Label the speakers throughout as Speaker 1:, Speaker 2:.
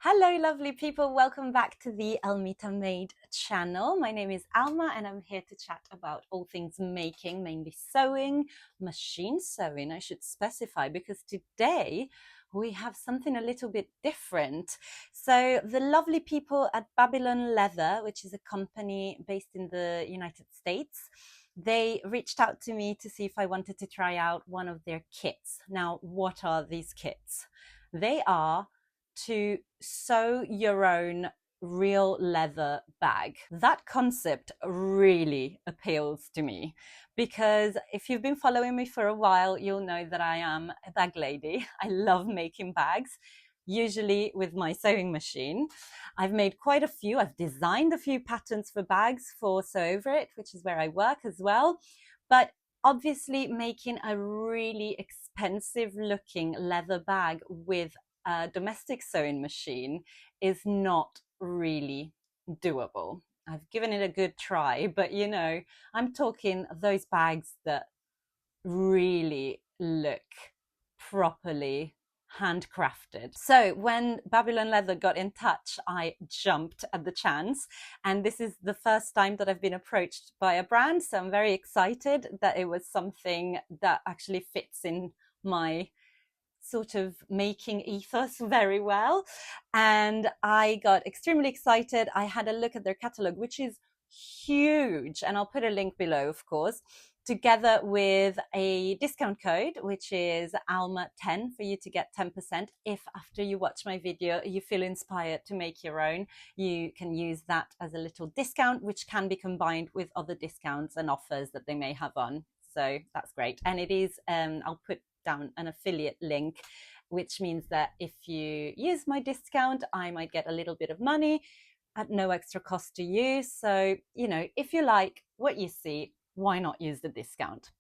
Speaker 1: Hello, lovely people. Welcome back to the Almita Made channel. My name is Alma and I'm here to chat about all things making, mainly sewing, machine sewing, I should specify, because today we have something a little bit different. So the lovely people at Babylon Leather, which is a company based in the United States, they reached out to me to see if I wanted to try out one of their kits. Now, what are these kits? They are to sew your own real leather bag. That concept really appeals to me because if you've been following me for a while, you'll know that I am a bag lady. I love making bags, usually with my sewing machine. I've made quite a few. I've designed a few patterns for bags for Sew Over It, which is where I work as well. But obviously making a really expensive looking leather bag with a domestic sewing machine is not really doable. I've given it a good try, but I'm talking those bags that really look properly handcrafted. So when Babylon Leather got in touch, I jumped at the chance. And this is the first time that I've been approached by a brand. So I'm very excited that it was something that actually fits in my sort of making ethos very well. And I got extremely excited. I had a look at their catalog, which is huge. And I'll put a link below, of course, together with a discount code, which is ALMA10 for you to get 10%. If after you watch my video, you feel inspired to make your own, you can use that as a little discount, which can be combined with other discounts and offers that they may have on. So that's great. And it is, I'll put down an affiliate link, which means that if you use my discount, I might get a little bit of money at no extra cost to you. So, if you like what you see, why not use the discount?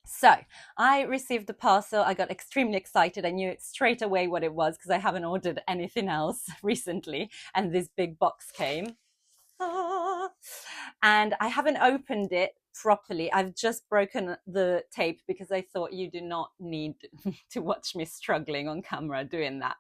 Speaker 1: So I received the parcel. I got extremely excited. I knew straight away what it was because I haven't ordered anything else recently. And this big box came. And I haven't opened it properly. I've just broken the tape because I thought you do not need to watch me struggling on camera doing that.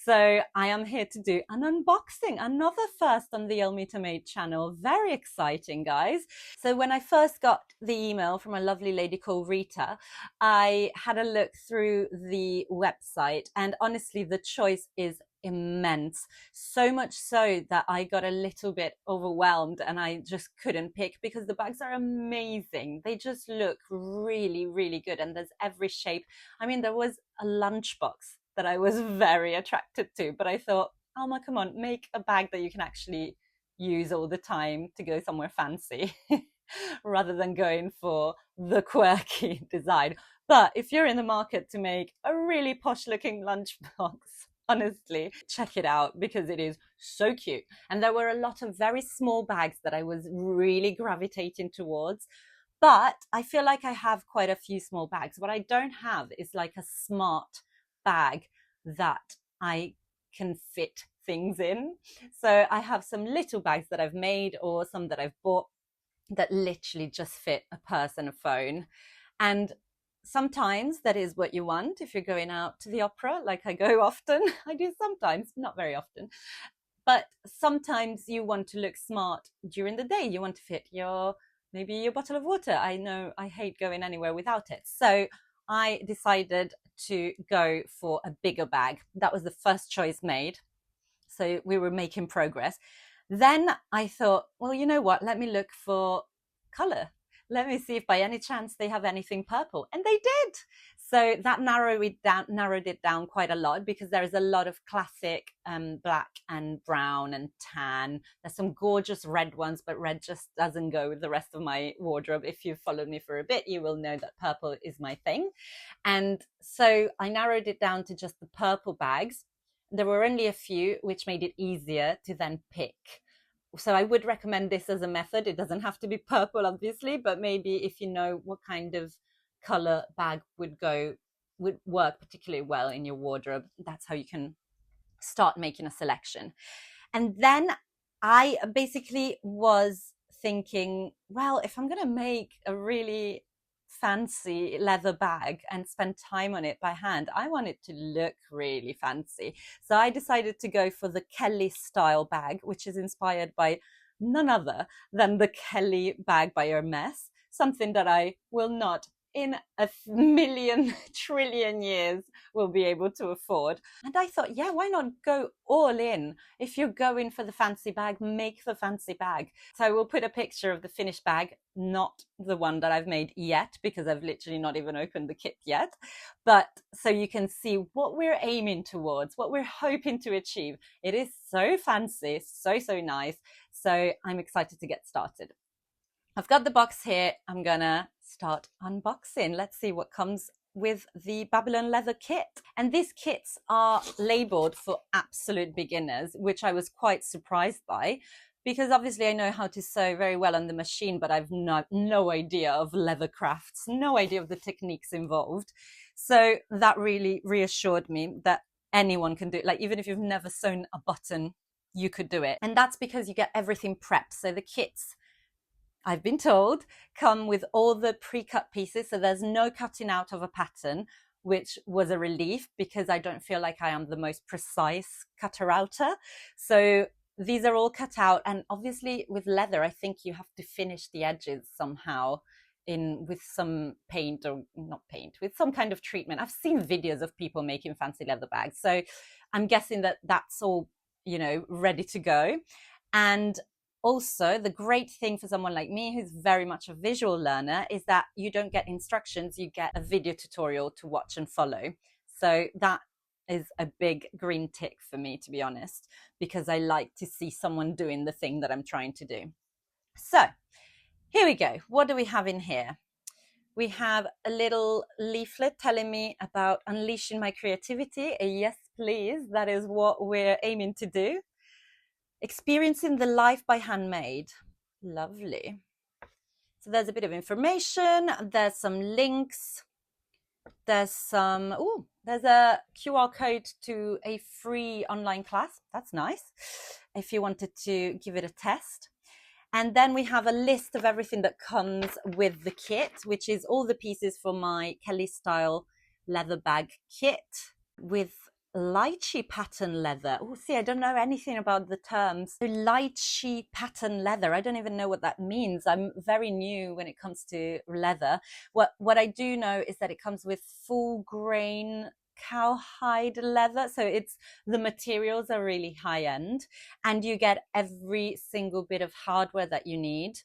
Speaker 1: So I am here to do an unboxing, another first on the Almita Made channel. Very exciting, guys. So when I first got the email from a lovely lady called Rita, I had a look through the website, and honestly, the choice is immense. So much so that I got a little bit overwhelmed and I just couldn't pick because the bags are amazing. They just look really, really good. And there's every shape. I mean, there was a lunchbox that I was very attracted to, but I thought, Alma, come on, make a bag that you can actually use all the time to go somewhere fancy rather than going for the quirky design. But if you're in the market to make a really posh looking lunchbox, honestly, check it out because it is so cute. And there were a lot of very small bags that I was really gravitating towards. But I feel like I have quite a few small bags. What I don't have is like a smart bag that I can fit things in. So I have some little bags that I've made or some that I've bought that literally just fit a purse and a phone. And sometimes that is what you want if you're going out to the opera, like I go often. I do sometimes, not very often. But sometimes you want to look smart during the day. You want to fit maybe your bottle of water. I know I hate going anywhere without it. So I decided to go for a bigger bag. That was the first choice made. So we were making progress. Then I thought, well, you know what? Let me look for color. Let me see if by any chance they have anything purple. And they did. So that narrowed it down quite a lot because there is a lot of classic black and brown and tan. There's some gorgeous red ones, but red just doesn't go with the rest of my wardrobe. If you've followed me for a bit, you will know that purple is my thing. And so I narrowed it down to just the purple bags. There were only a few, which made it easier to then pick. So I would recommend this as a method. It doesn't have to be purple, obviously, but maybe if you know what kind of color bag would work particularly well in your wardrobe, that's how you can start making a selection. And then I basically was thinking, well, if I'm going to make a really fancy leather bag and spend time on it by hand. I want it to look really fancy. So I decided to go for the Kelly style bag, which is inspired by none other than the Kelly bag by Hermes, something that I will not in a million trillion years will be able to afford. And I thought, yeah, why not go all in? If you're going for the fancy bag, make the fancy bag. So I will put a picture of the finished bag, not the one that I've made yet, because I've literally not even opened the kit yet. But so you can see what we're aiming towards, what we're hoping to achieve. It is so fancy, so nice. So I'm excited to get started. I've got the box here. I'm gonna start unboxing. Let's see what comes with the Babylon leather kit. And these kits are labeled for absolute beginners, which I was quite surprised by, because obviously I know how to sew very well on the machine, but I've no idea of leather crafts, no idea of the techniques involved. So that really reassured me that anyone can do it. Like, even if you've never sewn a button, you could do it. And that's because you get everything prepped. So the kits, I've been told, come with all the pre-cut pieces, so there's no cutting out of a pattern, which was a relief because I don't feel like I am the most precise cutter-outer. So these are all cut out, and obviously with leather, I think you have to finish the edges somehow with some paint, or not paint, with some kind of treatment. I've seen videos of people making fancy leather bags, so I'm guessing that that's all, ready to go. And also, the great thing for someone like me who's very much a visual learner is that you don't get instructions, you get a video tutorial to watch and follow. So that is a big green tick for me, to be honest, because I like to see someone doing the thing that I'm trying to do. So here we go. What do we have in here? We have a little leaflet telling me about unleashing my creativity. Yes, please. That is what we're aiming to do. Experiencing the life by handmade. Lovely. So there's a bit of information. There's some links. There's there's a QR code to a free online class. That's nice, if you wanted to give it a test. And then we have a list of everything that comes with the kit, which is all the pieces for my Kelly style leather bag kit with lychee pattern leather. Oh, see, I don't know anything about the terms. Lychee pattern leather. I don't even know what that means. I'm very new when it comes to leather. What I do know is that it comes with full grain cowhide leather, so the materials are really high end, and you get every single bit of hardware that you need,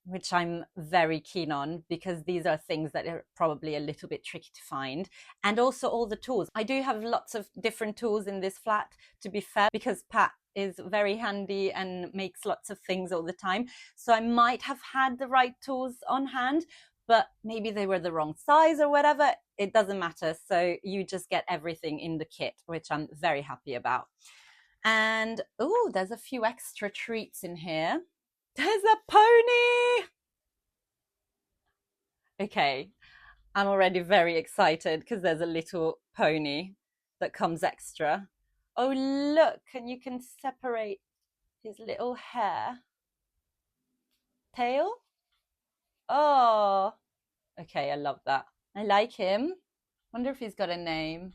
Speaker 1: which I'm very keen on, because these are things that are probably a little bit tricky to find. And also all the tools. I do have lots of different tools in this flat, to be fair, because Pat is very handy and makes lots of things all the time. So I might have had the right tools on hand, but maybe they were the wrong size or whatever. It doesn't matter. So you just get everything in the kit, which I'm very happy about. And there's a few extra treats in here. There's a pony. Okay, I'm already very excited because there's a little pony that comes extra. Oh, look, and you can separate his little hair. Tail? Oh, okay, I love that. I like him. Wonder if he's got a name.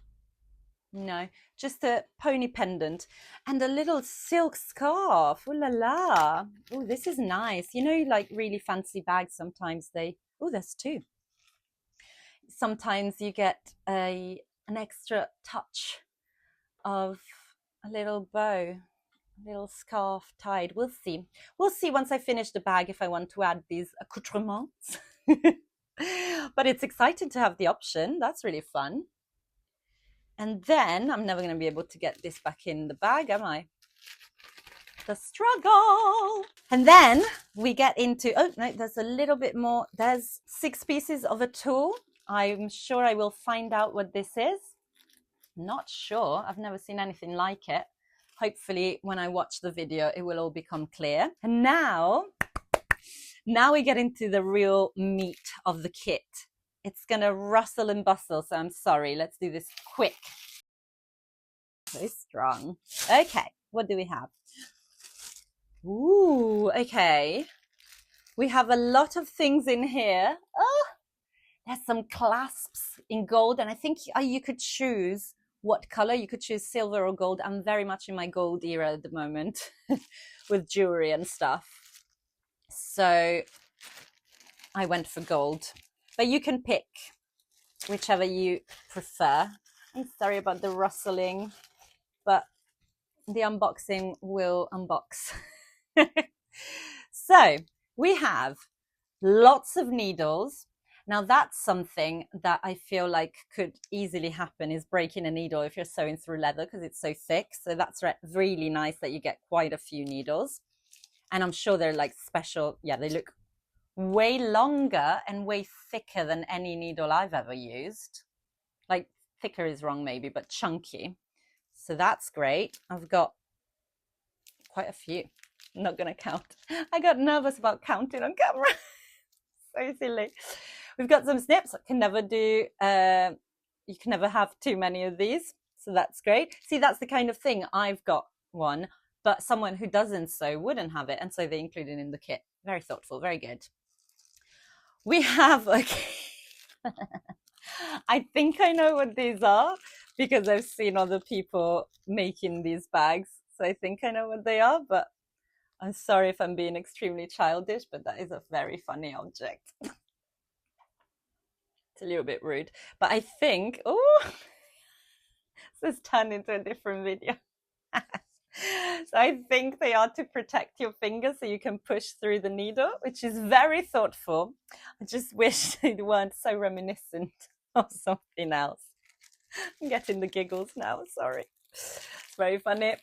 Speaker 1: No, just a pony pendant and a little silk scarf. Ooh la la. Oh, this is nice. Like really fancy bags, sometimes there's two. Sometimes you get an extra touch of a little bow, a little scarf tied. We'll see. We'll see once I finish the bag if I want to add these accoutrements. But it's exciting to have the option. That's really fun. And then I'm never going to be able to get this back in the bag, am I? The struggle. And then we get into, oh no, there's a little bit more. There's 6 pieces of a tool. I'm sure I will find out what this is. Not sure. I've never seen anything like it. Hopefully when I watch the video, it will all become clear. And now we get into the real meat of the kit. It's going to rustle and bustle, so I'm sorry. Let's do this quick. So strong. Okay, what do we have? Ooh, okay. We have a lot of things in here. Oh, There's some clasps in gold, and I think you could choose what color. You could choose silver or gold. I'm very much in my gold era at the moment with jewelry and stuff. So I went for gold, but you can pick whichever you prefer. I'm sorry about the rustling, but the unboxing will unbox. So we have lots of needles. Now that's something that I feel like could easily happen, is breaking a needle if you're sewing through leather because it's so thick. So that's really nice that you get quite a few needles. And I'm sure they're like special. Yeah, they look way longer and way thicker than any needle I've ever used. Like thicker is wrong maybe, but chunky. So that's great. I've got quite a few. I'm not going to count. I got nervous about counting on camera. So silly. We've got some snips. I can never do, you can never have too many of these. So that's great. See, that's the kind of thing. I've got one, but someone who doesn't sew wouldn't have it. And so they include it in the kit. Very thoughtful, very good. We have, okay. I think I know what these are because I've seen other people making these bags. So I think I know what they are, but I'm sorry if I'm being extremely childish, but that is a very funny object. It's a little bit rude, but I think, oh, this has turned into a different video. So I think they are to protect your fingers so you can push through the needle, which is very thoughtful. I just wish they weren't so reminiscent of something else. I'm getting the giggles now, sorry. It's very funny.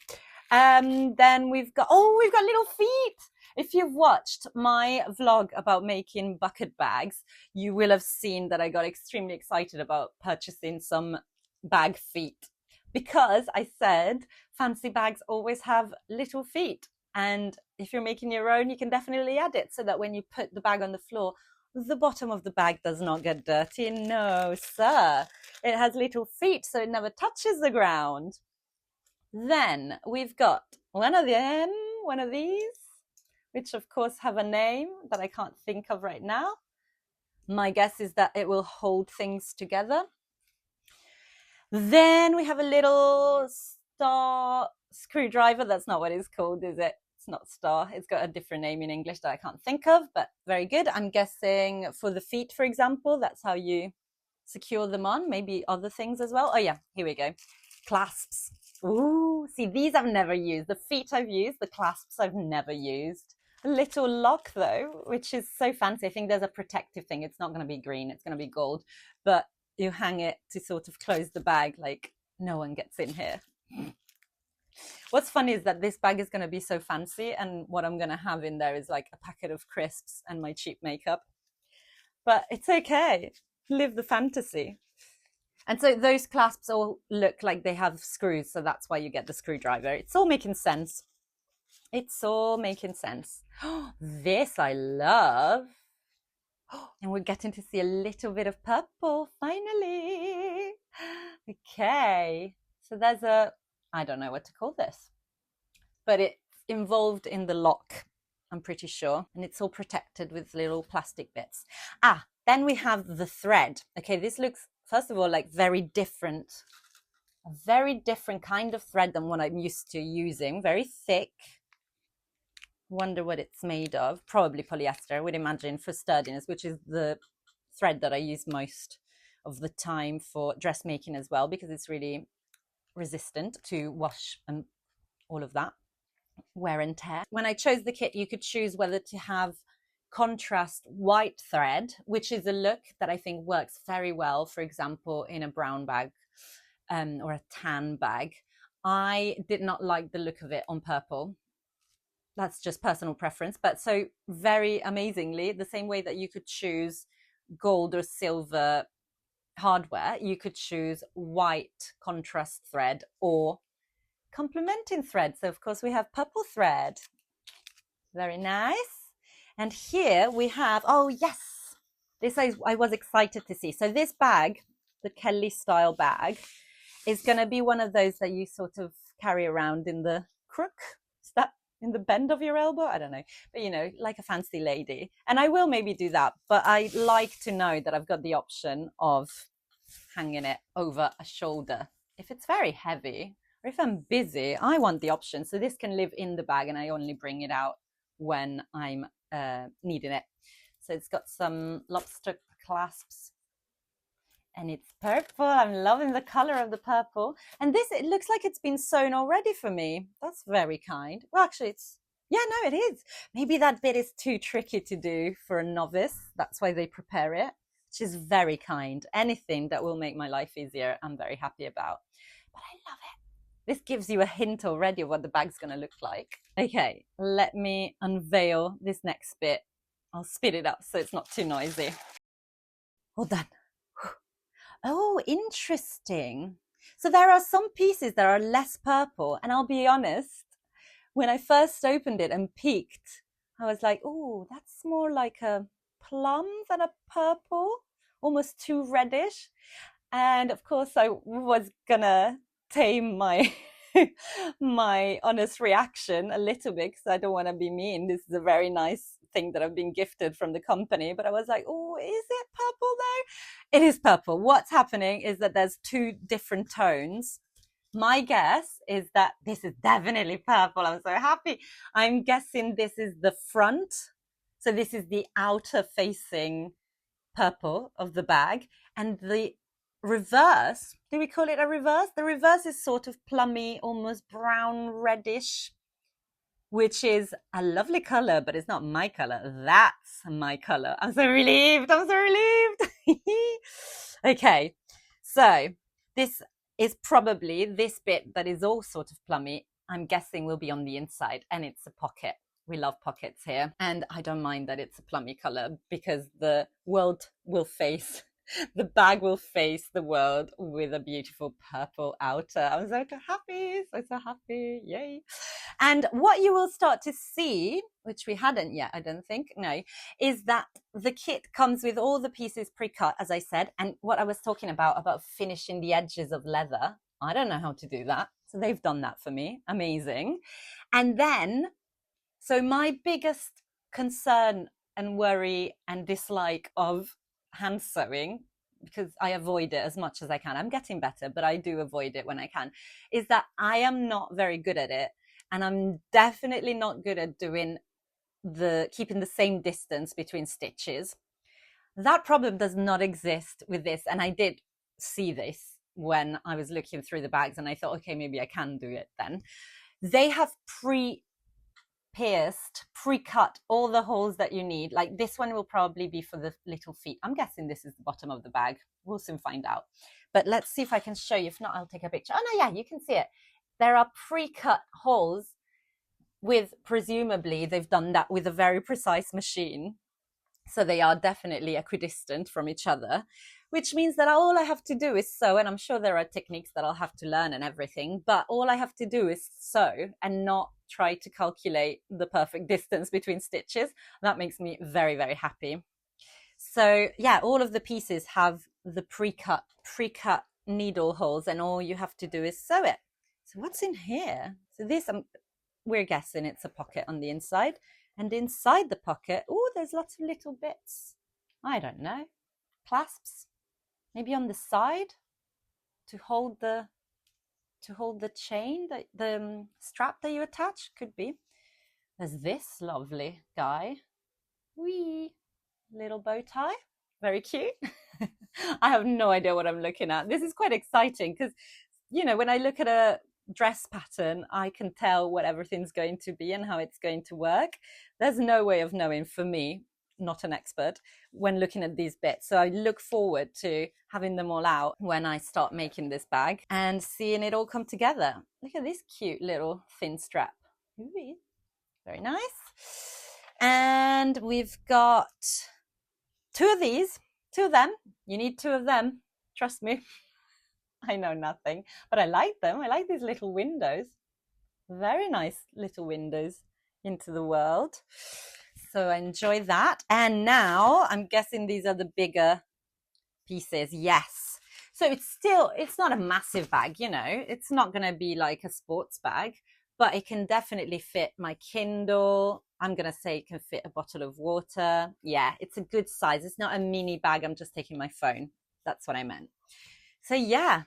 Speaker 1: Then we've got little feet. If you've watched my vlog about making bucket bags, you will have seen that I got extremely excited about purchasing some bag feet because I said fancy bags always have little feet. And if you're making your own, you can definitely add it so that when you put the bag on the floor, the bottom of the bag does not get dirty. No, sir. It has little feet, so it never touches the ground. Then we've got one of these, which of course have a name that I can't think of right now. My guess is that it will hold things together. Then we have a little star screwdriver. That's not what it's called, is it? It's not star. It's got a different name in English that I can't think of, but very good. I'm guessing for the feet, for example, that's how you secure them on. Maybe other things as well. Oh yeah, here we go. Clasps. Ooh, see, these I've never used. The feet I've used, the clasps I've never used. A little lock though, which is so fancy. I think there's a protective thing. It's not going to be green, it's going to be gold, but you hang it to sort of close the bag like no one gets in here. What's funny is that this bag is going to be so fancy, and what I'm going to have in there is like a packet of crisps and my cheap makeup. But it's okay. Live the fantasy. And so those clasps all look like they have screws, so that's why you get the screwdriver. It's all making sense. It's all making sense. This I love. And we're getting to see a little bit of purple, finally. Okay, so there's I don't know what to call this, but it's involved in the lock, I'm pretty sure. And it's all protected with little plastic bits. Then we have the thread. Okay, this looks, first of all, like a very different kind of thread than what I'm used to using. Very thick. Wonder what it's made of. Probably polyester, I would imagine, for sturdiness, which is the thread that I use most of the time for dressmaking as well, because it's really resistant to wash and all of that, wear and tear. When I chose the kit, you could choose whether to have contrast white thread, which is a look that I think works very well, for example, in a brown bag or a tan bag. I did not like the look of it on purple. That's just personal preference. But so very amazingly, the same way that you could choose gold or silver hardware, you could choose white contrast thread or complementing thread. So of course we have purple thread. Very nice. And here we have, oh yes, this I was excited to see. So this bag, the Kelly style bag, is going to be one of those that you sort of carry around in the crook. in the bend of your elbow. I don't know, but you know, like a fancy lady. And I will maybe do that, but I like to know that I've got the option of hanging it over a shoulder. If it's very heavy or if I'm busy, I want the option. So this can live in the bag and I only bring it out when I'm needing it. So it's got some lobster clasps and it's purple. I'm loving the color of the purple. And this, it looks like it's been sewn already for me. That's very kind. Well, actually it's, yeah, no, it is. Maybe that bit is too tricky to do for a novice. That's why they prepare it, which is very kind. Anything that will make my life easier, I'm very happy about. But I love it. This gives you a hint already of what the bag's going to look like. Okay, let me unveil this next bit. I'll speed it up so it's not too noisy. All done. Oh, interesting. So there are some pieces that are less purple, and I'll be honest, when I first opened it and peeked, I was like, oh, that's more like a plum than a purple, almost too reddish. And of course, I was gonna tame my my honest reaction a little bit because I don't want to be mean. This is a very nice thing that I've been gifted from the company, but I was like, oh, is it purple though? It is purple. What's happening is that there's two different tones. My guess is that this is definitely purple. I'm so happy. I'm guessing this is the front. So this is the outer facing purple of the bag. And the reverse, do we call it a reverse? The reverse is sort of plummy, almost brown reddish, which is a lovely color, but it's not my color. That's my color. I'm so relieved. I'm so relieved. Okay, so this is probably this bit that is all sort of plummy. I'm guessing will be on the inside, and it's a pocket. We love pockets here. And I don't mind that it's a plummy color because the world will face, the bag will face the world with a beautiful purple outer. I'm so happy, so happy, yay. And what you will start to see, which we hadn't yet, I don't think, no, is that the kit comes with all the pieces pre-cut, as I said. And what I was talking about finishing the edges of leather, I don't know how to do that. So they've done that for me, amazing. And then, so my biggest concern and worry and dislike of hand sewing, because I avoid it as much as I can, I'm getting better, but I do avoid it when I can, is that I am not very good at it. And I'm definitely not good at doing keeping the same distance between stitches. That problem does not exist with this. And I did see this when I was looking through the bags and I thought, okay, maybe I can do it then. They have pre-pierced, pre-cut all the holes that you need. Like this one will probably be for the little feet. I'm guessing this is the bottom of the bag. We'll soon find out. But let's see if I can show you. If not, I'll take a picture. Oh no, yeah, you can see it. There are pre-cut holes with, presumably they've done that with a very precise machine. So they are definitely equidistant from each other, which means that all I have to do is sew. And I'm sure there are techniques that I'll have to learn and everything, but all I have to do is sew and not try to calculate the perfect distance between stitches. That makes me very, very happy. So yeah, all of the pieces have the pre-cut needle holes and all you have to do is sew it. So what's in here? So this, we're guessing it's a pocket on the inside. And inside the pocket, oh, there's lots of little bits. I don't know. Clasps, maybe on the side to hold the chain, the strap that you attach, could be. There's this lovely guy. Wee, little bow tie. Very cute. I have no idea what I'm looking at. This is quite exciting because, you know, when I look at a dress pattern, I can tell what everything's going to be and how it's going to work. There's no way of knowing, for me, not an expert, when looking at these bits. So I look forward to having them all out when I start making this bag and seeing it all come together. Look at this cute little thin strap. Ooh, very nice. And we've got two of these, two of them. You need two of them, trust me. I know nothing, but I like them. I like these little windows. Very nice little windows into the world. So I enjoy that. And now I'm guessing these are the bigger pieces. Yes. So it's not a massive bag, you know, it's not going to be like a sports bag, but it can definitely fit my Kindle. I'm going to say it can fit a bottle of water. Yeah, it's a good size. It's not a mini bag. I'm just taking my phone. That's what I meant. So yeah.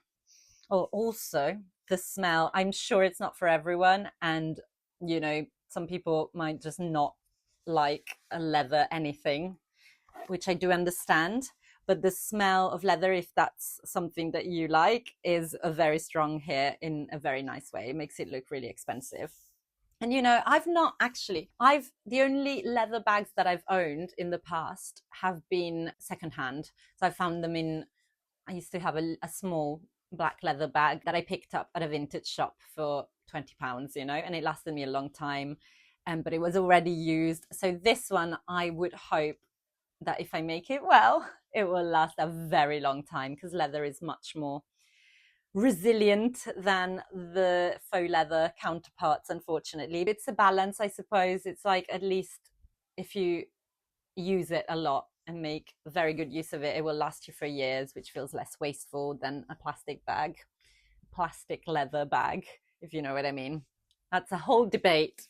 Speaker 1: Oh, also the smell. I'm sure it's not for everyone. And, you know, some people might just not like a leather anything, which I do understand. But the smell of leather, if that's something that you like, is a very strong here in a very nice way. It makes it look really expensive. And you know, I've the only leather bags that I've owned in the past have been secondhand. So I found them I used to have a small black leather bag that I picked up at a vintage shop for £20, you know, and it lasted me a long time. But it was already used. So this one, I would hope that if I make it well, it will last a very long time because leather is much more resilient than the faux leather counterparts, unfortunately. It's a balance, I suppose. It's like, at least if you use it a lot and make very good use of it, it will last you for years, which feels less wasteful than a plastic leather bag, if you know what I mean. That's a whole debate.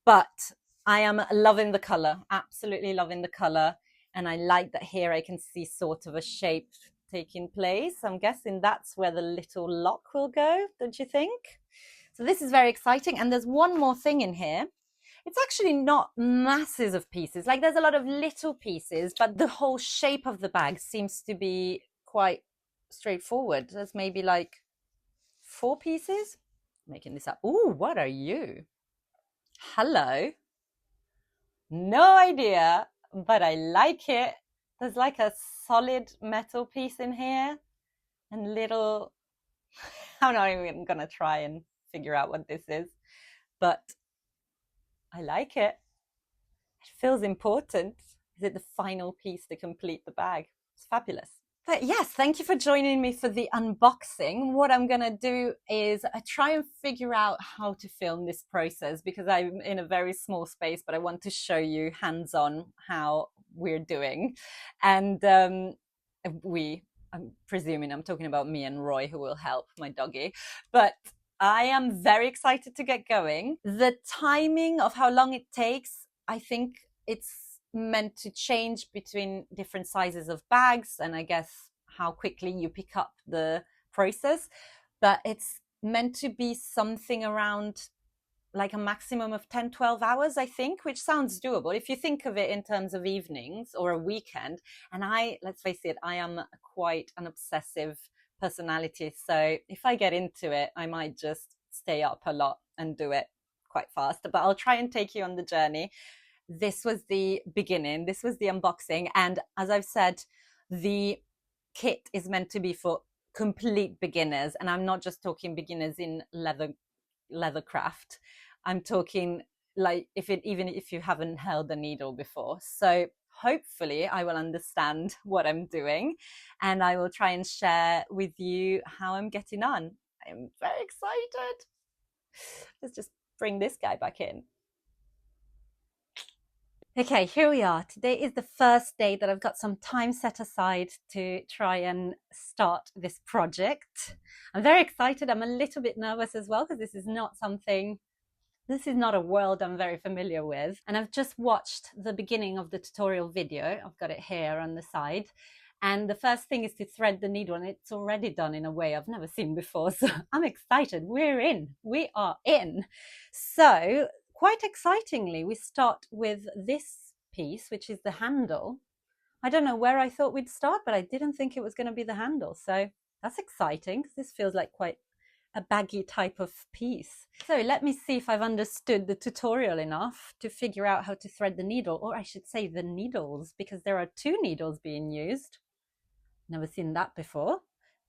Speaker 1: But I am loving the color, absolutely loving the color. And I like that here I can see sort of a shape taking place. I'm guessing that's where the little lock will go, don't you think? So this is very exciting. And there's one more thing in here. It's actually not masses of pieces. Like, there's a lot of little pieces, but the whole shape of the bag seems to be quite straightforward. There's maybe like 4 pieces. Making this up. Ooh, what are you? Hello. No idea, but I like it. There's like a solid metal piece in here and little, I'm not even gonna try and figure out what this is, but I like it. It feels important. Is it the final piece to complete the bag? It's fabulous. But yes, thank you for joining me for the unboxing. What I'm going to do is I try and figure out how to film this process because I'm in a very small space, but I want to show you hands-on how we're doing. And I'm presuming I'm talking about me and Roy, who will help, my doggy. But I am very excited to get going. The timing of how long it takes, I think it's meant to change between different sizes of bags and I guess how quickly you pick up the process. But it's meant to be something around like a maximum of 10-12 hours, I think, which sounds doable if you think of it in terms of evenings or a weekend. And let's face it, I am quite an obsessive personality. So if I get into it, I might just stay up a lot and do it quite fast. But I'll try and take you on the journey. This was the beginning. This was the unboxing. And as I've said, the kit is meant to be for complete beginners. And I'm not just talking beginners in leather craft. I'm talking like even if you haven't held a needle before. So hopefully I will understand what I'm doing and I will try and share with you how I'm getting on. I'm very excited. Let's just bring this guy back in. Okay, here we are. Today is the first day that I've got some time set aside to try and start this project. I'm very excited. I'm a little bit nervous as well because this is not a world I'm very familiar with. And I've just watched the beginning of the tutorial video. I've got it here on the side. And the first thing is to thread the needle, and it's already done in a way I've never seen before. So I'm excited. We are in. So quite excitingly, we start with this piece, which is the handle. I don't know where I thought we'd start, but I didn't think it was going to be the handle. So that's exciting because this feels like quite a baggy type of piece. So let me see if I've understood the tutorial enough to figure out how to thread the needle, or I should say the needles, because there are 2 needles being used. Never seen that before.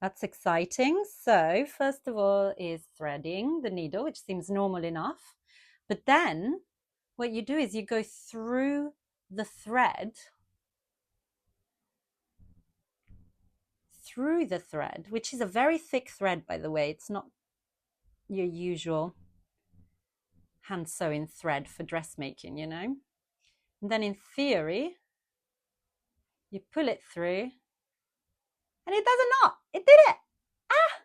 Speaker 1: That's exciting. So first of all is threading the needle, which seems normal enough. But then what you do is you go through the thread, which is a very thick thread, by the way. It's not your usual hand sewing thread for dressmaking, you know. And then in theory, you pull it through and it does a knot. It did it. Ah!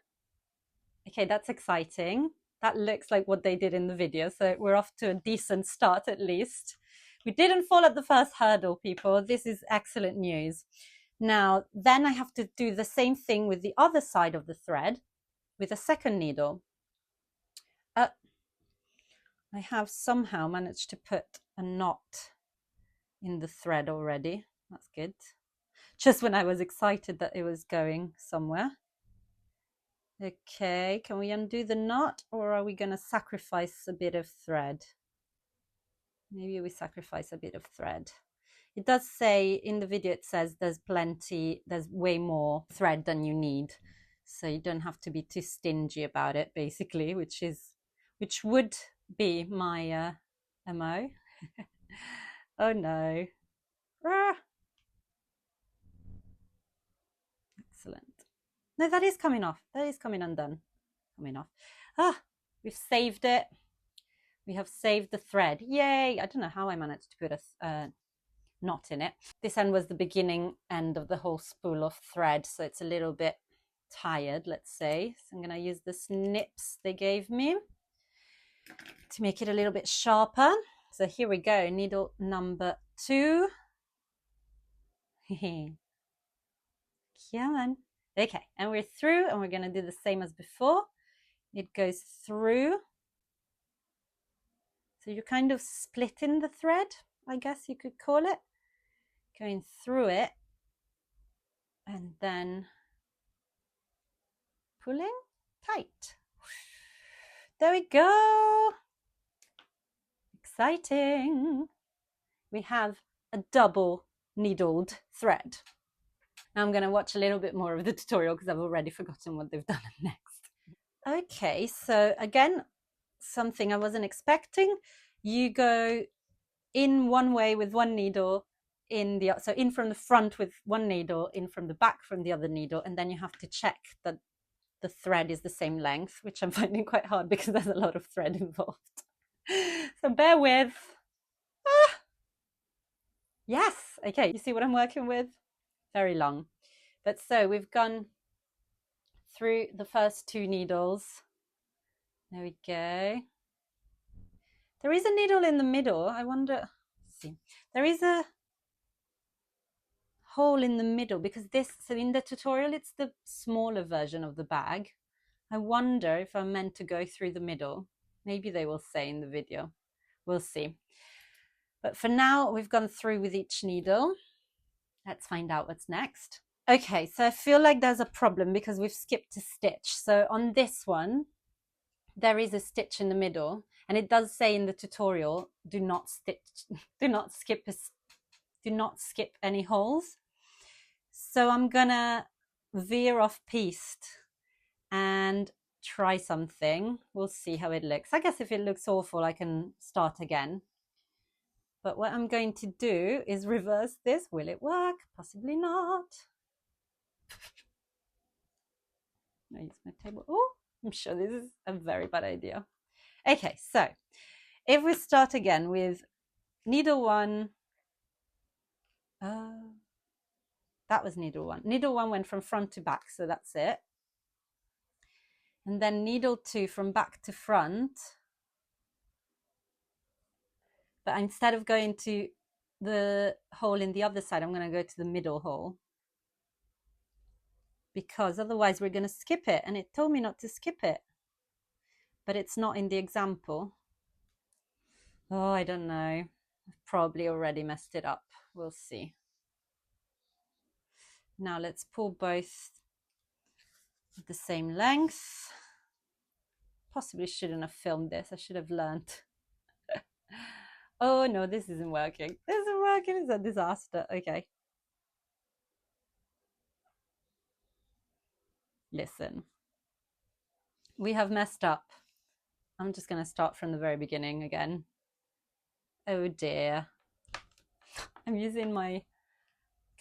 Speaker 1: Okay, that's exciting. That looks like what they did in the video. So we're off to a decent start at least. We didn't fall at the first hurdle, people. This is excellent news. Now, then I have to do the same thing with the other side of the thread with a second needle. I have somehow managed to put a knot in the thread already. That's good. Just when I was excited that it was going somewhere. Okay, can we undo the knot, or are we going to sacrifice a bit of thread? Maybe we sacrifice a bit of thread. It does say in the video, it says there's way more thread than you need. So you don't have to be too stingy about it, basically, which would be my MO. Oh no. Ah. Excellent. No, that is coming off. That is coming undone. Coming off. Ah, we've saved it. We have saved the thread. Yay! I don't know how I managed to put a knot in it. This end was the beginning end of the whole spool of thread, so it's a little bit tired, let's say. So I'm going to use the snips they gave me to make it a little bit sharper. So here we go, needle number 2. Come on. Okay, and we're through, and we're going to do the same as before. It goes through. So you're kind of splitting the thread, I guess you could call it. Going through it, and then pulling tight. There we go. Exciting. We have a double needled thread. Now I'm going to watch a little bit more of the tutorial because I've already forgotten what they've done next. Okay, so again, something I wasn't expecting. You go in one way with one needle, so in from the front with one needle, in from the back from the other needle, and then you have to check that the thread is the same length, which I'm finding quite hard because there's a lot of thread involved. So bear with. Ah! Yes, okay, you see what I'm working with? Very long. But so we've gone through the first 2 needles. There we go. There is a needle in the middle. I wonder, let's see. There is a hole in the middle because so in the tutorial, it's the smaller version of the bag. I wonder if I'm meant to go through the middle. Maybe they will say in the video. We'll see. But for now, we've gone through with each needle. Let's find out what's next. Okay, so I feel like there's a problem because we've skipped a stitch. So on this one, there is a stitch in the middle, and it does say in the tutorial, do not skip any holes. So I'm gonna veer off piste and try something. We'll see how it looks. I guess if it looks awful, I can start again. But what I'm going to do is reverse this. Will it work? Possibly not. I use my table. Oh, I'm sure this is a very bad idea. Okay, so if we start again with needle 1, that was needle 1. Needle 1 went from front to back, so that's it. And then needle 2 from back to front. But instead of going to the hole in the other side, I'm going to go to the middle hole. Because otherwise we're going to skip it. And it told me not to skip it. But it's not in the example. Oh, I don't know. I've probably already messed it up. We'll see. Now let's pull both the same length. Possibly shouldn't have filmed this. I should have learned. Oh no, this isn't working. This isn't working. It's a disaster. Okay. Listen. We have messed up. I'm just going to start from the very beginning again. Oh dear. I'm using my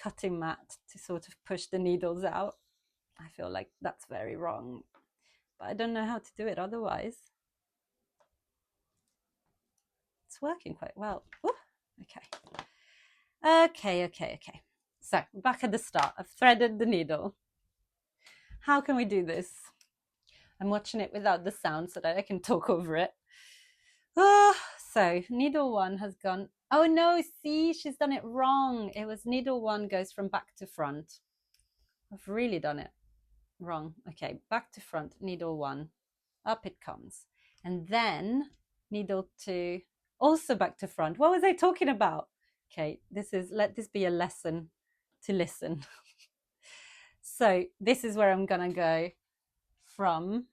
Speaker 1: cutting mat to sort of push the needles out. I feel like that's very wrong. But I don't know how to do it otherwise. It's working quite well. Ooh, okay. So back at the start, I've threaded the needle. How can we do this? I'm watching it without the sound so that I can talk over it. Oh, so needle 1 has gone. Oh no, see, she's done it wrong. It was needle 1 goes from back to front. I've really done it wrong. Okay, back to front, needle 1, up it comes. And then needle 2, also back to front. What was I talking about? Okay, let this be a lesson to listen. So this is where I'm gonna go from.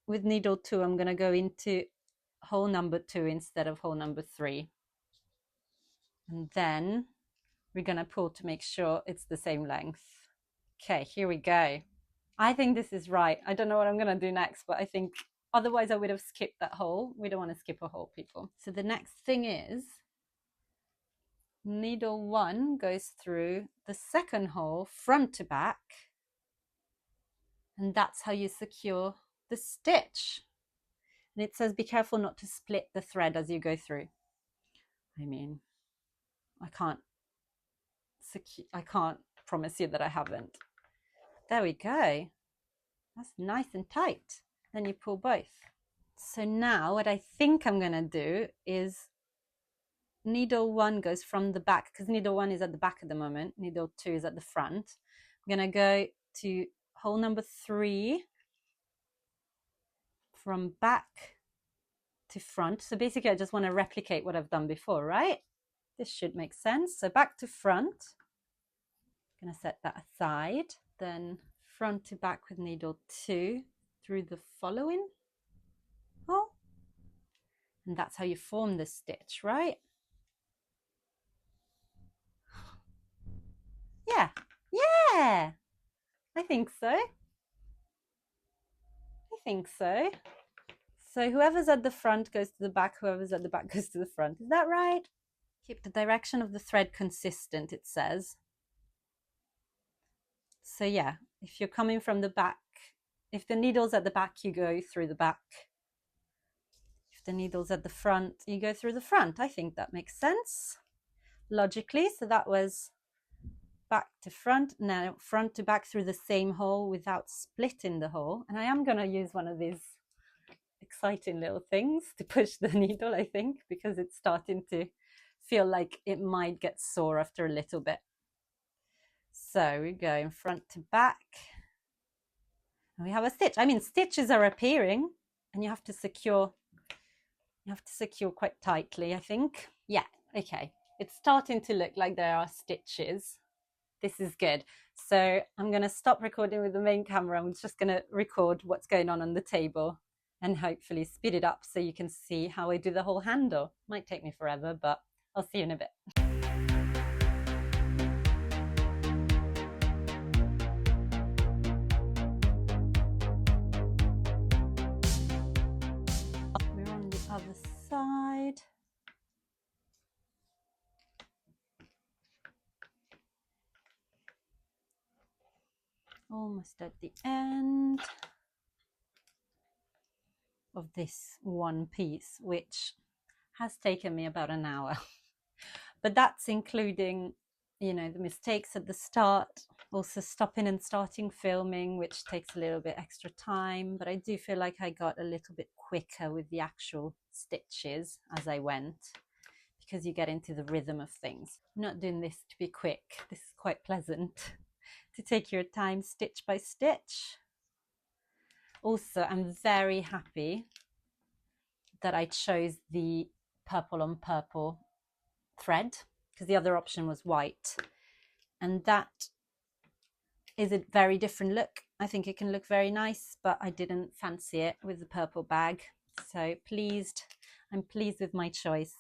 Speaker 1: With needle 2, I'm gonna go into hole number 2 instead of hole number 3. And then we're gonna pull to make sure it's the same length. Okay, here we go. I think this is right. I don't know what I'm gonna do next, but I think otherwise I would have skipped that hole. We don't want to skip a hole, people. So the next thing is needle 1 goes through the second hole front to back, and that's how you secure the stitch. And it says be careful not to split the thread as you go through. I mean, I can't promise you that I haven't. There we go. That's nice and tight. Then you pull both. So now what I think I'm gonna do is needle 1 goes from the back, because needle 1 is at the back at the moment, needle 2 is at the front. I'm gonna go to hole number 3 from back to front. So basically I just want to replicate what I've done before, right? This should make sense. So back to front, I'm gonna set that aside, then front to back with needle 2 through the following hole, and that's how you form the stitch, right? Yeah, I think so. So whoever's at the front goes to the back, whoever's at the back goes to the front. Is that right? Keep the direction of the thread consistent, it says. So yeah, if you're coming from the back, if the needle's at the back, you go through the back. If the needle's at the front, you go through the front. I think that makes sense logically. So that was back to front, now front to back through the same hole without splitting the hole. And I am going to use one of these exciting little things to push the needle, I think, because it's starting to feel like it might get sore after a little bit. So we go in front to back and we have a stitch. I mean, stitches are appearing and you have to secure quite tightly, I think. Yeah, okay, it's starting to look like there are stitches. This is good. So I'm going to stop recording with the main camera. I'm just going to record what's going on the table and hopefully speed it up so you can see how I do the whole handle. Might take me forever, but I'll see you in a bit. We're on the other side. Almost at the end of this one piece, which has taken me about an hour. But that's including, you know, the mistakes at the start, also stopping and starting filming, which takes a little bit extra time. But I do feel like I got a little bit quicker with the actual stitches as I went, because you get into the rhythm of things. I'm not doing this to be quick. This is quite pleasant to take your time stitch by stitch. Also, I'm very happy that I chose the purple on purple thread, because the other option was white, and that is a very different look. I think it can look very nice, but I didn't fancy it with the purple bag. So I'm pleased with my choice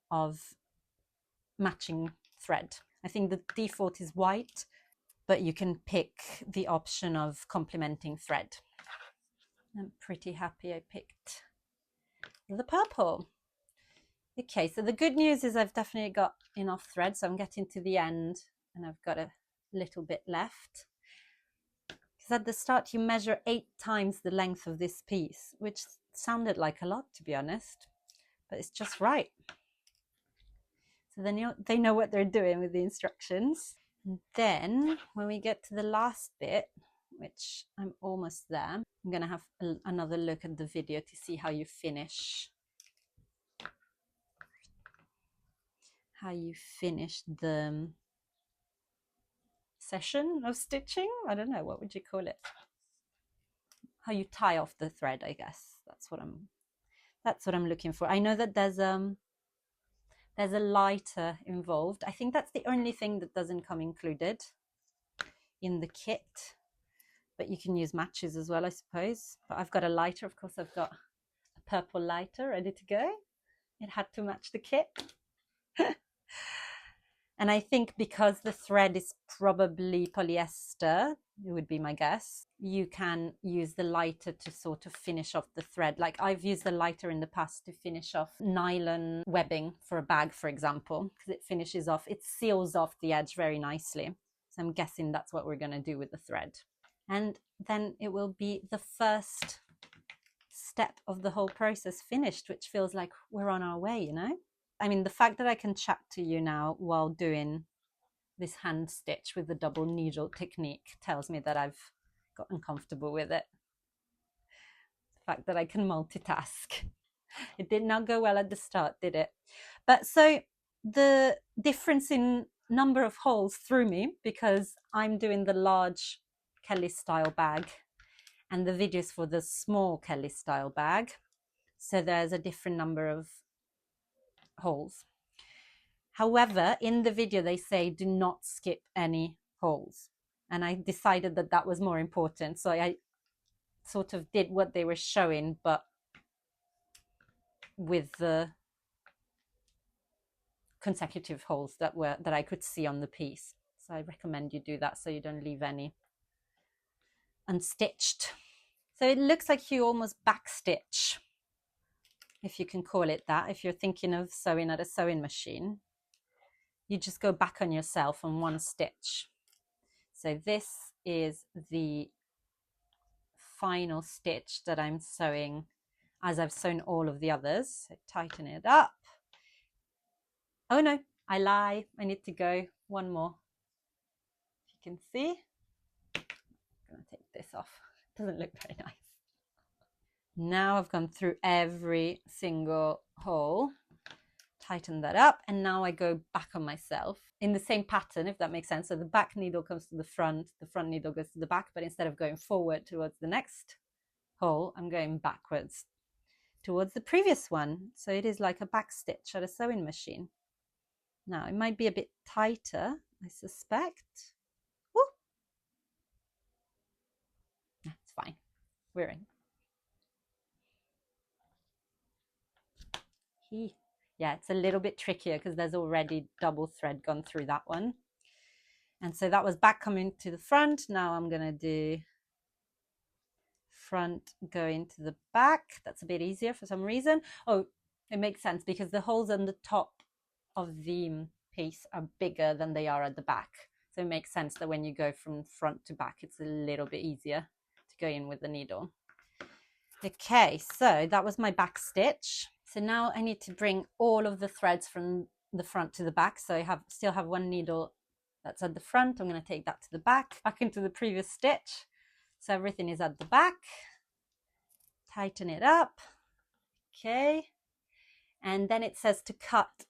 Speaker 1: of matching thread. I think the default is white, but you can pick the option of complementing thread. I'm pretty happy I picked the purple. Okay, so the good news is I've definitely got enough thread, so I'm getting to the end and I've got a little bit left. Because at the start you measure 8 times the length of this piece, which sounded like a lot, to be honest, but it's just right. So then they know what they're doing with the instructions. And then when we get to the last bit, which I'm almost there. I'm gonna have another look at the video to see how you finish. The session of stitching. I don't know, what would you call it? How you tie off the thread, I guess. That's what I'm looking for. I know that there's a lighter involved. I think that's the only thing that doesn't come included in the kit, but you can use matches as well, I suppose. But I've got a lighter, of course. I've got a purple lighter ready to go. It had to match the kit. And I think because the thread is probably polyester, it would be my guess, you can use the lighter to sort of finish off the thread. Like I've used the lighter in the past to finish off nylon webbing for a bag, for example, because it finishes off, it seals off the edge very nicely. So I'm guessing that's what we're going to do with the thread. And then it will be the first step of the whole process finished, which feels like we're on our way, you know? I mean, the fact that I can chat to you now while doing this hand stitch with the double needle technique tells me that I've gotten comfortable with it. The fact that I can multitask. It did not go well at the start, did it? But so the difference in number of holes threw me because I'm doing the large Kelly style bag and the videos for the small Kelly style bag. So there's a different number of holes. However, in the video they say do not skip any holes, and I decided that that was more important, so I sort of did what they were showing but with the consecutive holes that I could see on the piece. So I recommend you do that so you don't leave any unstitched. So it looks like you almost backstitch, if you can call it that. If you're thinking of sewing at a sewing machine, you just go back on yourself on one stitch. So this is the final stitch that I'm sewing as I've sewn all of the others. So tighten it up. Oh no, I lie. I need to go one more. If you can see, I'm going to take this off. It doesn't look very nice. Now I've gone through every single hole, tighten that up, and now I go back on myself in the same pattern, if that makes sense. So the back needle comes to the front needle goes to the back, but instead of going forward towards the next hole, I'm going backwards towards the previous one. So it is like a back stitch at a sewing machine. Now it might be a bit tighter, I suspect. Woo! That's fine. We're in. Yeah, it's a little bit trickier because there's already double thread gone through that one. And so that was back coming to the front. Now I'm going to do front going to the back. That's a bit easier for some reason. Oh, it makes sense because the holes on the top of the piece are bigger than they are at the back. So it makes sense that when you go from front to back, it's a little bit easier to go in with the needle. Okay, so that was my back stitch. So now I need to bring all of the threads from the front to the back. So I still have one needle that's at the front. I'm going to take that to the back into the previous stitch. So everything is at the back. Tighten it up. Okay. And then it says to cut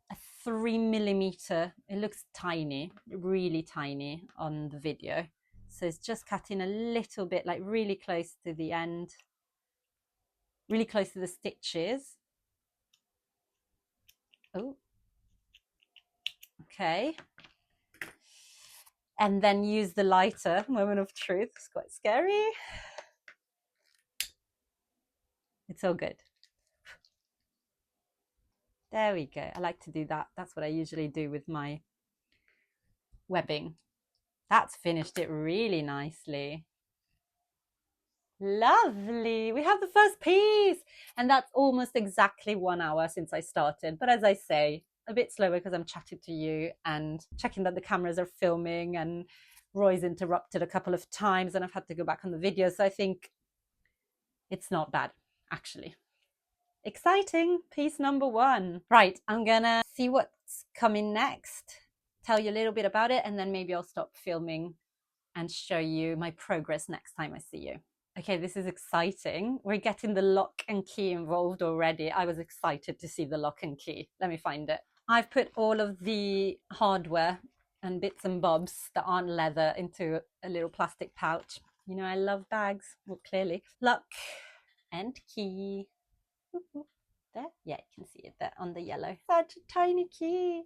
Speaker 1: a 3 millimeter. It looks tiny, really tiny on the video. So it's just cutting a little bit, like really close to the end, really close to the stitches. Oh, okay. And then use the lighter, moment of truth. It's quite scary. It's all good. There we go. I like to do that. That's what I usually do with my webbing. That's finished it really nicely. Lovely. We have the first piece, and that's almost exactly 1 hour since I started. But as I say, a bit slower because I'm chatting to you and checking that the cameras are filming, and Roy's interrupted a couple of times and I've had to go back on the video. So I think it's not bad, actually. Exciting. Piece number 1. Right, I'm gonna see what's coming next, tell you a little bit about it, and then maybe I'll stop filming and show you my progress next time I see you. Okay, this is exciting. We're getting the lock and key involved already. I was excited to see the lock and key. Let me find it. I've put all of the hardware and bits and bobs that aren't leather into a little plastic pouch. You know, I love bags. Well, clearly. Lock and key. There? Yeah, you can see it there on the yellow. Such a tiny key.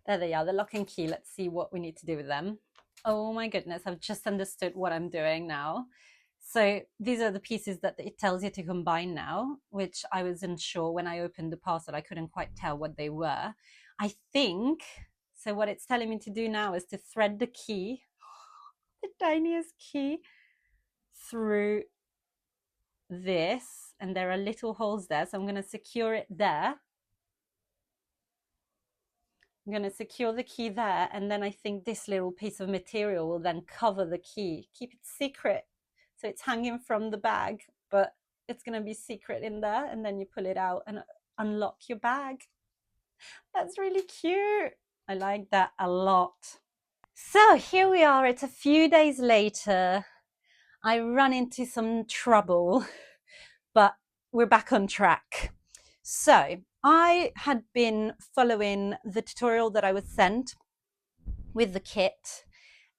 Speaker 1: There they are, the lock and key. Let's see what we need to do with them. Oh my goodness, I've just understood what I'm doing now. So these are the pieces that it tells you to combine now, which I wasn't sure when I opened the parcel. I couldn't quite tell what they were. I think, so what it's telling me to do now is to thread the key, the tiniest key, through this. And there are little holes there. So I'm going to secure it there. I'm going to secure the key there, and then I think this little piece of material will then cover the key. Keep it secret. So it's hanging from the bag, but it's going to be secret in there, and then you pull it out and unlock your bag. That's really cute. I like that a lot. So here we are. It's a few days later. I run into some trouble, but we're back on track. So I had been following the tutorial that I was sent with the kit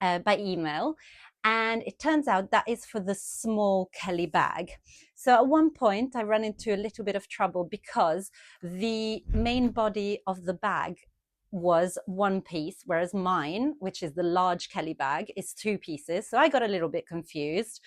Speaker 1: by email, and it turns out that is for the small Kelly bag. So at one point I ran into a little bit of trouble because the main body of the bag was one piece, whereas mine, which is the large Kelly bag, is two pieces. So I got a little bit confused.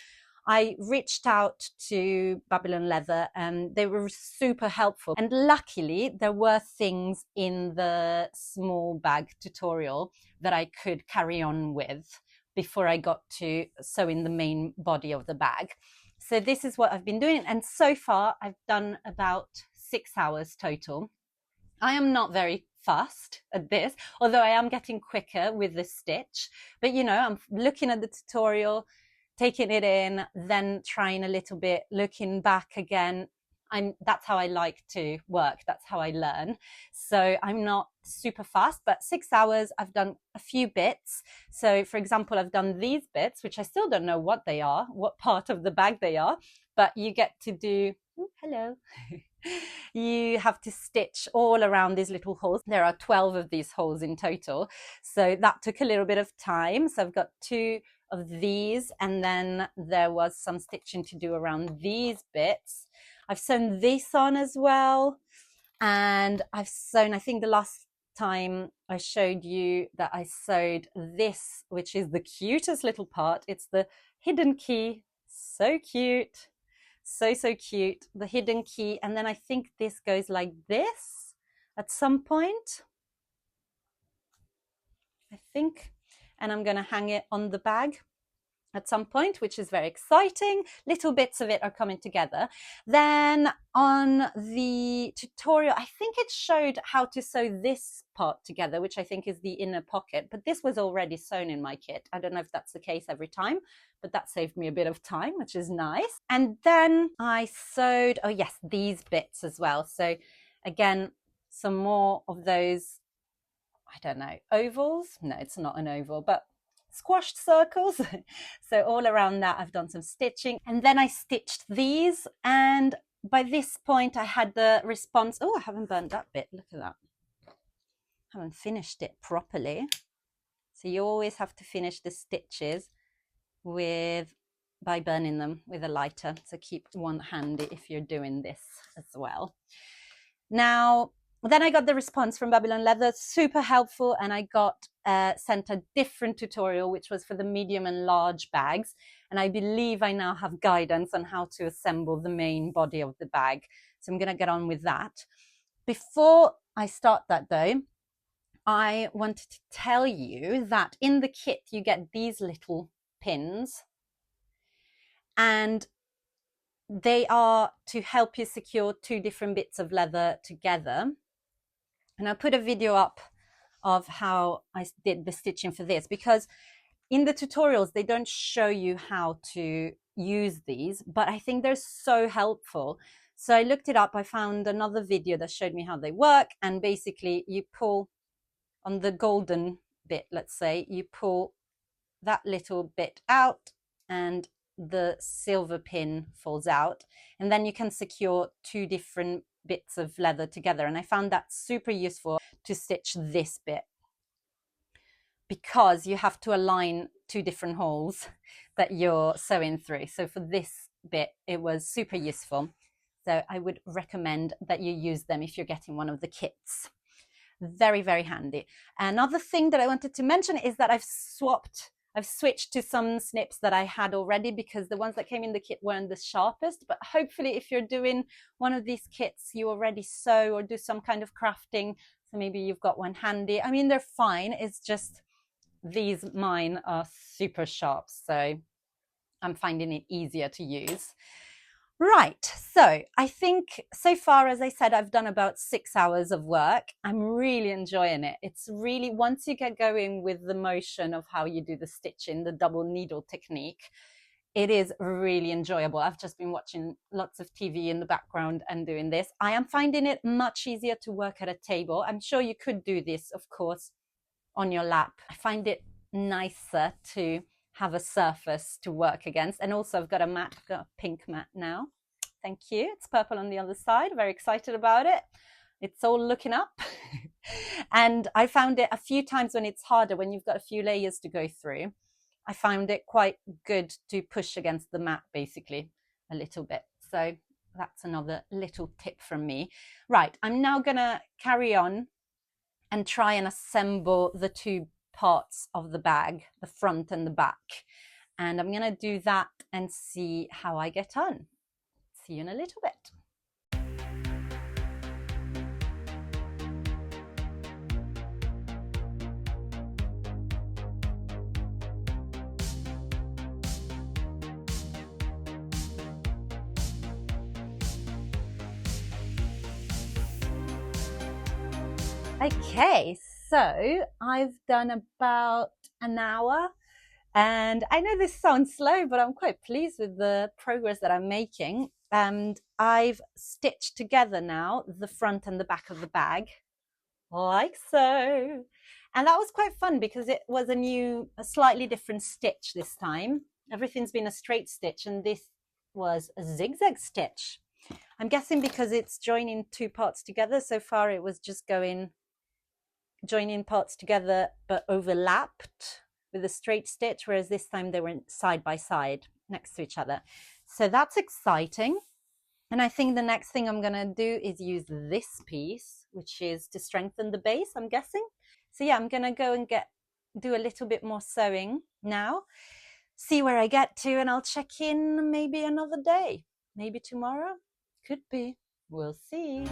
Speaker 1: I reached out to Babylon Leather and they were super helpful. And luckily, there were things in the small bag tutorial that I could carry on with before I got to sewing the main body of the bag. So this is what I've been doing. And so far, I've done about 6 hours total. I am not very fast at this, although I am getting quicker with the stitch. But, you know, I'm looking at the tutorial, taking it in, then trying a little bit, looking back again. That's how I like to work. That's how I learn. So I'm not super fast, but 6 hours, I've done a few bits. So for example, I've done these bits, which I still don't know what they are, what part of the bag they are, but you get to do, oh, hello. You have to stitch all around these little holes. There are 12 of these holes in total. So that took a little bit of time. So I've got 2 of these, and then there was some stitching to do around these bits. I've sewn this on as well, and I've sewn, I think the last time I showed you that I sewed this, which is the cutest little part. It's the hidden key. So cute. So cute, the hidden key. And then I think this goes like this at some point, I think. And I'm going to hang it on the bag at some point, which is very exciting. Little bits of it are coming together. Then on the tutorial, I think it showed how to sew this part together, which I think is the inner pocket, but this was already sewn in my kit. I don't know if that's the case every time, but that saved me a bit of time, which is nice. And then I sewed, oh yes, these bits as well. So again, some more of those, I don't know, ovals? No, it's not an oval, but squashed circles. So all around that I've done some stitching, and then I stitched these, and by this point I had the response. Oh, I haven't burnt that bit, look at that. I haven't finished it properly. So you always have to finish the stitches by burning them with a lighter, so keep one handy if you're doing this as well. Now then I got the response from Babylon Leather, super helpful, and I got sent a different tutorial, which was for the medium and large bags. And I believe I now have guidance on how to assemble the main body of the bag. So I'm going to get on with that. Before I start that though, I wanted to tell you that in the kit, you get these little pins, and they are to help you secure 2 different bits of leather together. And I put a video up of how I did the stitching for this, because in the tutorials, they don't show you how to use these, but I think they're so helpful. So I looked it up. I found another video that showed me how they work. And basically you pull on the golden bit, let's say, you pull that little bit out and the silver pin falls out, and then you can secure two different bits of leather together. And I found that super useful to stitch this bit, because you have to align two different holes that you're sewing through. So for this bit, it was super useful. So I would recommend that you use them if you're getting one of the kits. Very, very handy. Another thing that I wanted to mention is that I've switched to some snips that I had already, because the ones that came in the kit weren't the sharpest. But hopefully if you're doing one of these kits, you already sew or do some kind of crafting, so maybe you've got one handy. I mean, they're fine. It's just these, mine are super sharp, so I'm finding it easier to use. Right, so I think so far, as I said, I've done about 6 hours of work. I'm really enjoying it. It's really, once you get going with the motion of how you do the stitching, the double needle technique, it is really enjoyable. I've just been watching lots of TV in the background and doing this. I am finding it much easier to work at a table. I'm sure you could do this, of course, on your lap. I find it nicer to have a surface to work against. And also I've got a mat, I've got a pink mat now. Thank you. It's purple on the other side. Very excited about it. It's all looking up. And I found it a few times when it's harder, when you've got a few layers to go through, I found it quite good to push against the mat basically a little bit. So that's another little tip from me. Right, I'm now gonna carry on and try and assemble the two parts of the bag, the front and the back. And I'm gonna do that and see how I get on. See you in a little bit. Okay, so I've done about an hour, and I know this sounds slow, but I'm quite pleased with the progress that I'm making. And I've stitched together now the front and the back of the bag, like so. And that was quite fun because it was a slightly different stitch this time. Everything's been a straight stitch, and this was a zigzag stitch. I'm guessing because it's joining two parts together. So far it was just joining parts together but overlapped with a straight stitch, whereas this time they were side by side next to each other. So that's exciting. And I think the next thing I'm gonna do is use this piece, which is to strengthen the base, I'm guessing. So yeah, I'm gonna go and do a little bit more sewing now, see where I get to, and I'll check in maybe another day, maybe tomorrow, could be, we'll see.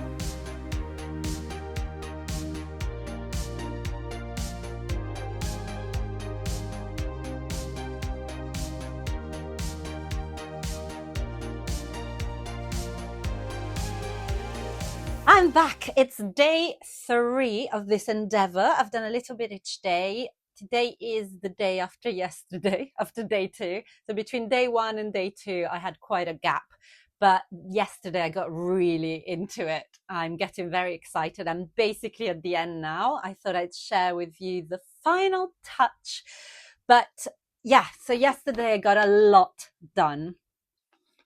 Speaker 1: I'm back. It's day 3 of this endeavor. I've done a little bit each day. Today is the day after yesterday, after day 2. So between day 1 and day 2, I had quite a gap. But yesterday I got really into it. I'm getting very excited. I'm basically at the end now. I thought I'd share with you the final touch. But yeah, so yesterday I got a lot done.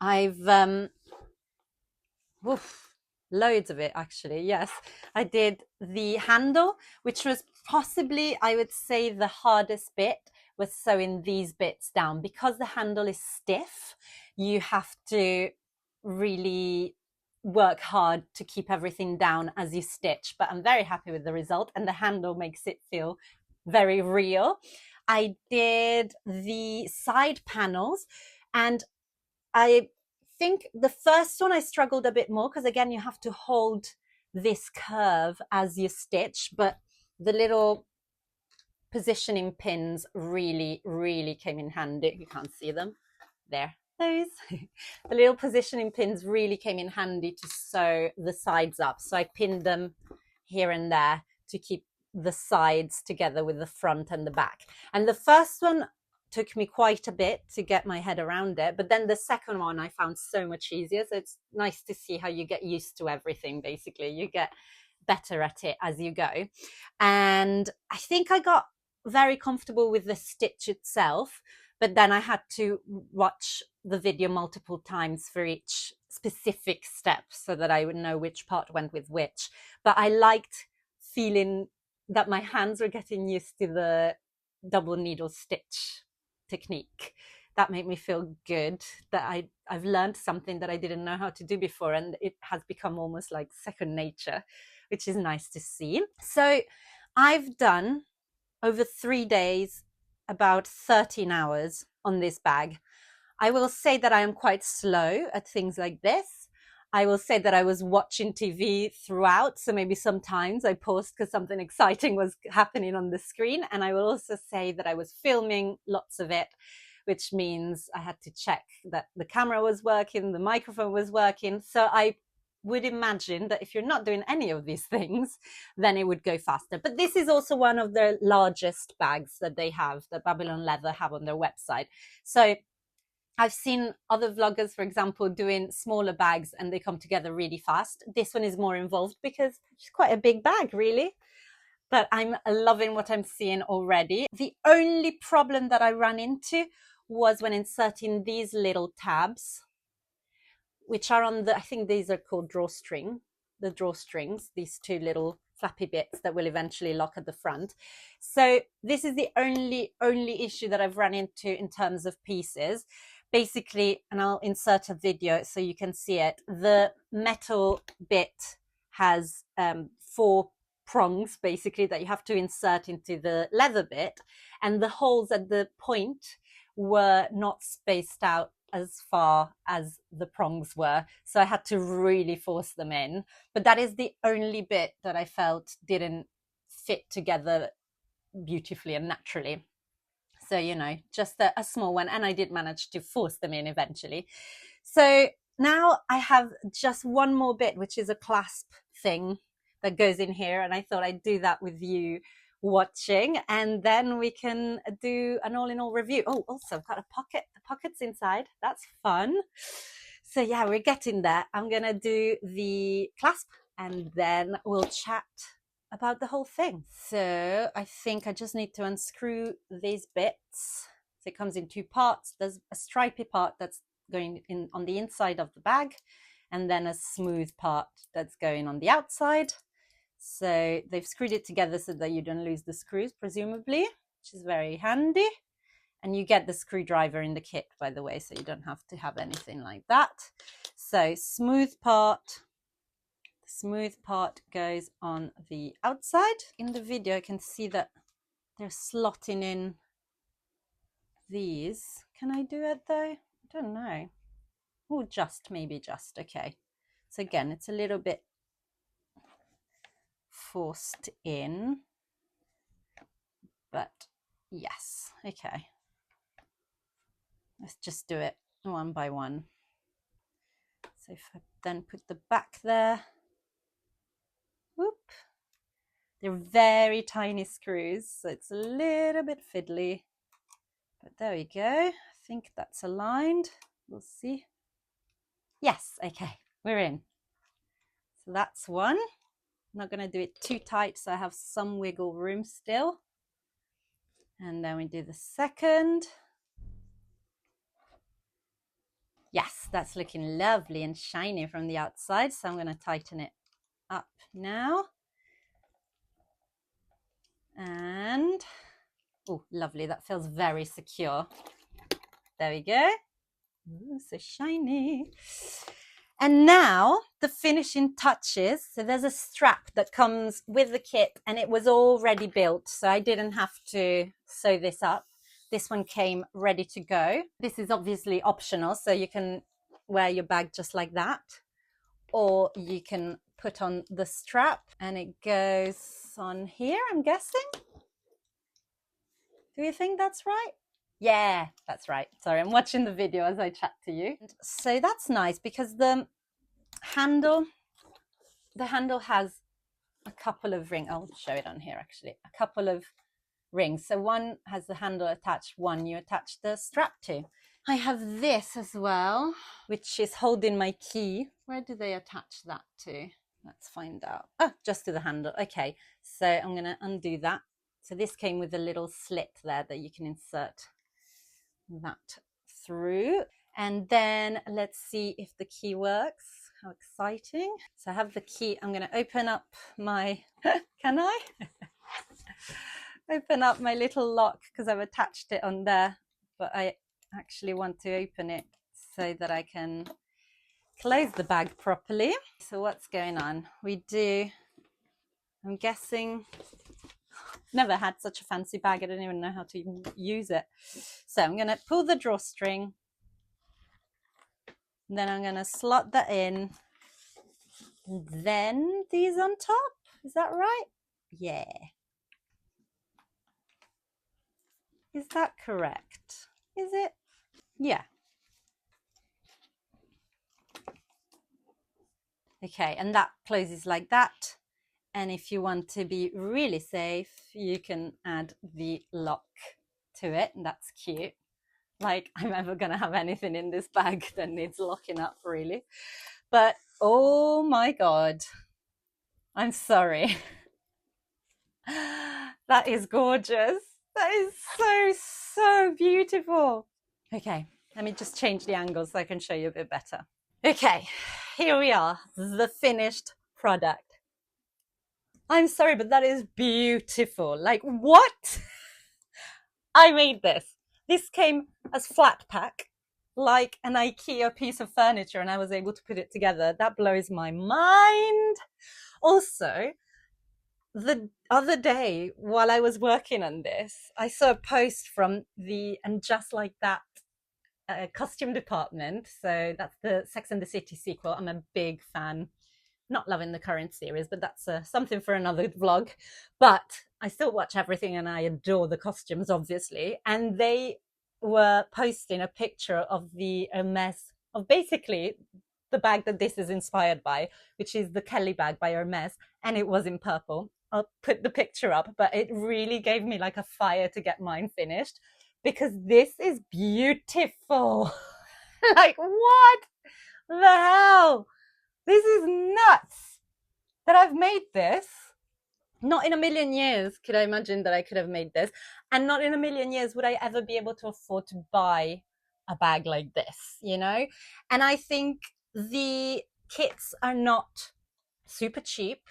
Speaker 1: I've loads of it actually. Yes, I did the handle, which was possibly, I would say, the hardest bit, was sewing these bits down. Because the handle is stiff, you have to really work hard to keep everything down as you stitch. But I'm very happy with the result, and the handle makes it feel very real. I did the side panels, and I think the first one I struggled a bit more, because again you have to hold this curve as you stitch, but the little positioning pins really came in handy. You can't see them there, those the little positioning pins really came in handy to sew the sides up. So I pinned them here and there to keep the sides together with the front and the back. And the first one took me quite a bit to get my head around it, but then the second one I found so much easier. So it's nice to see how you get used to everything. Basically, you get better at it as you go. And I think I got very comfortable with the stitch itself, but then I had to watch the video multiple times for each specific step so that I would know which part went with which. But I liked feeling that my hands were getting used to the double needle stitch technique. That made me feel good, that I've learned something that I didn't know how to do before, and it has become almost like second nature, which is nice to see. So I've done, over 3 days, about 13 hours on this bag. I will say that I am quite slow at things like this. I will say that I was watching TV throughout, so maybe sometimes I paused because something exciting was happening on the screen. And I will also say that I was filming lots of it, which means I had to check that the camera was working, the microphone was working. So I would imagine that if you're not doing any of these things, then it would go faster. But this is also one of the largest bags that they have, that Babylon Leather have on their website. So I've seen other vloggers, for example, doing smaller bags and they come together really fast. This one is more involved because it's quite a big bag, really. But I'm loving what I'm seeing already. The only problem that I ran into was when inserting these little tabs, which are on the, I think these are called drawstrings, these two little flappy bits that will eventually lock at the front. So this is the only issue that I've run into in terms of pieces. Basically, and I'll insert a video so you can see it, the metal bit has 4 prongs basically that you have to insert into the leather bit, and the holes at the point were not spaced out as far as the prongs were, so I had to really force them in. But that is the only bit that I felt didn't fit together beautifully and naturally. So, you know, just a small one, and I did manage to force them in eventually. So now I have just one more bit, which is a clasp thing that goes in here, and I thought I'd do that with you watching, and then we can do an all-in-all review. Oh, also I've got a pocket. The pocket's inside. That's fun. So yeah, we're getting there. I'm gonna do the clasp and then we'll chat about the whole thing. So I think I just need to unscrew these bits. So it comes in 2 parts. There's a stripy part that's going in on the inside of the bag, and then a smooth part that's going on the outside. So they've screwed it together so that you don't lose the screws, presumably, which is very handy. And you get the screwdriver in the kit, by the way, so you don't have to have anything like that. So smooth part goes on the outside. In the video, I can see that they're slotting in these. Can I do it though? I don't know. Oh, maybe just, okay. So again, it's a little bit forced in, but yes, okay. Let's just do it one by one. So if I then put the back there, whoop, they're very tiny screws, so it's a little bit fiddly, but there we go. I think that's aligned. We'll see. Yes, okay, we're in. So that's one. I'm not going to do it too tight, so I have some wiggle room still. And then we do the second. Yes, that's looking lovely and shiny from the outside, so I'm going to tighten it up now. And, oh, lovely, that feels very secure. There we go. Ooh, so shiny. And now the finishing touches. So there's a strap that comes with the kit, and it was already built, so I didn't have to sew this up. This one came ready to go. This is obviously optional, so you can wear your bag just like that, or you can put on the strap and it goes on here, I'm guessing. Do you think that's right? Yeah, that's right. Sorry, I'm watching the video as I chat to you. So that's nice because the handle has a couple of rings. I'll show it on here actually. A couple of rings. So one has the handle attached, one you attach the strap to. I have this as well, which is holding my key. Where do they attach that to? Let's find out. Oh, just to the handle. Okay, so I'm going to undo that So this came with a little slit there that you can insert that through. And then let's see if the key works. How exciting. So I have the key. I'm going to open up my, can I? Open up my little lock because I've attached it on there, but I actually want to open it so that I can close the bag properly. So what's going on? I'm guessing, never had such a fancy bag. I don't even know how to even use it. So I'm going to pull the drawstring. Then I'm going to slot that in. And then these on top. Is that right? Yeah. Is that correct? Is it? Yeah. Okay, and that closes like that. And if you want to be really safe, you can add the lock to it. And that's cute. Like I'm ever going to have anything in this bag that needs locking up, really. But oh my God, I'm sorry. That is gorgeous. That is so beautiful. Okay, let me just change the angle so I can show you a bit better. Okay, here we are, the finished product. I'm sorry, but that is beautiful. Like, what? I made this. This came as flat pack, like an IKEA piece of furniture, and I was able to put it together. That blows my mind. Also, the other day while I was working on this, I saw a post from the And Just Like That costume department. So that's the Sex and the City sequel. I'm a big fan. Not loving the current series, but that's something for another vlog. But I still watch everything and I adore the costumes, obviously. And they were posting a picture of the Hermes, of basically the bag that this is inspired by, which is the Kelly bag by Hermes. And it was in purple. I'll put the picture up, but it really gave me like a fire to get mine finished because this is beautiful. Like, what the hell? This is nuts that I've made this. Not in a million years could I imagine that I could have made this. And not in a million years would I ever be able to afford to buy a bag like this, you know? And I think the kits are not super cheap,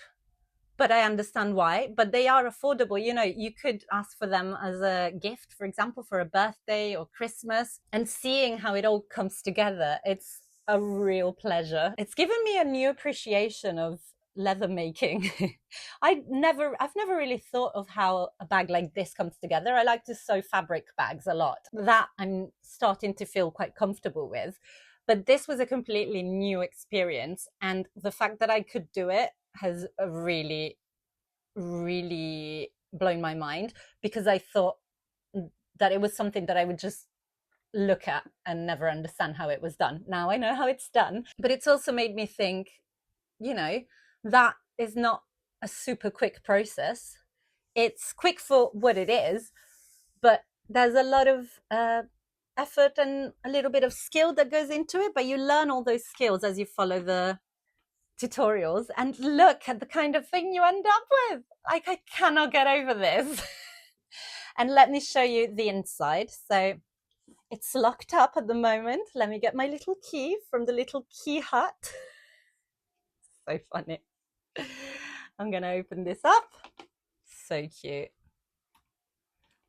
Speaker 1: but I understand why. But they are affordable. You know, you could ask for them as a gift, for example, for a birthday or Christmas. And seeing how it all comes together, it's a real pleasure. It's given me a new appreciation of leather making. I've never really thought of how a bag like this comes together. I like to sew fabric bags a lot. That I'm starting to feel quite comfortable with. But this was a completely new experience. And the fact that I could do it has really, really blown my mind because I thought that it was something that I would just look at and never understand how it was done. Now I know how it's done, but it's also made me think, you know, that is not a super quick process. It's quick for what it is, but there's a lot of effort and a little bit of skill that goes into it, but you learn all those skills as you follow the tutorials and look at the kind of thing you end up with. Like, I cannot get over this. And let me show you the inside. So it's locked up at the moment. Let me get my little key from the little key hut. So funny. I'm going to open this up. So cute.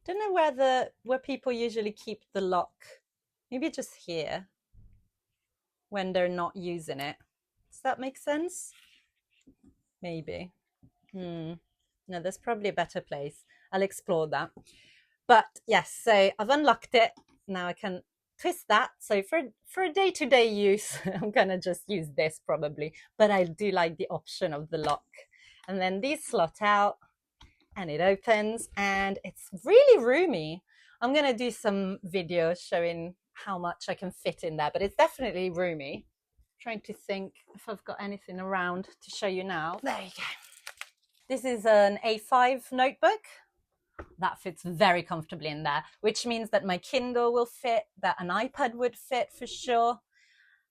Speaker 1: Don't know where people usually keep the lock. Maybe just here when they're not using it. Does that make sense? Maybe. No, there's probably a better place. I'll explore that. But yes, so I've unlocked it. Now I can twist that. So for a day-to-day use, I'm gonna just use this probably. But I do like the option of the lock. And then these slot out and it opens and it's really roomy. I'm gonna do some videos showing how much I can fit in there, but it's definitely roomy. Trying to think if I've got anything around to show you now. There you go. This is an A5 notebook. That fits very comfortably in there, which means that my Kindle will fit, that an iPad would fit for sure.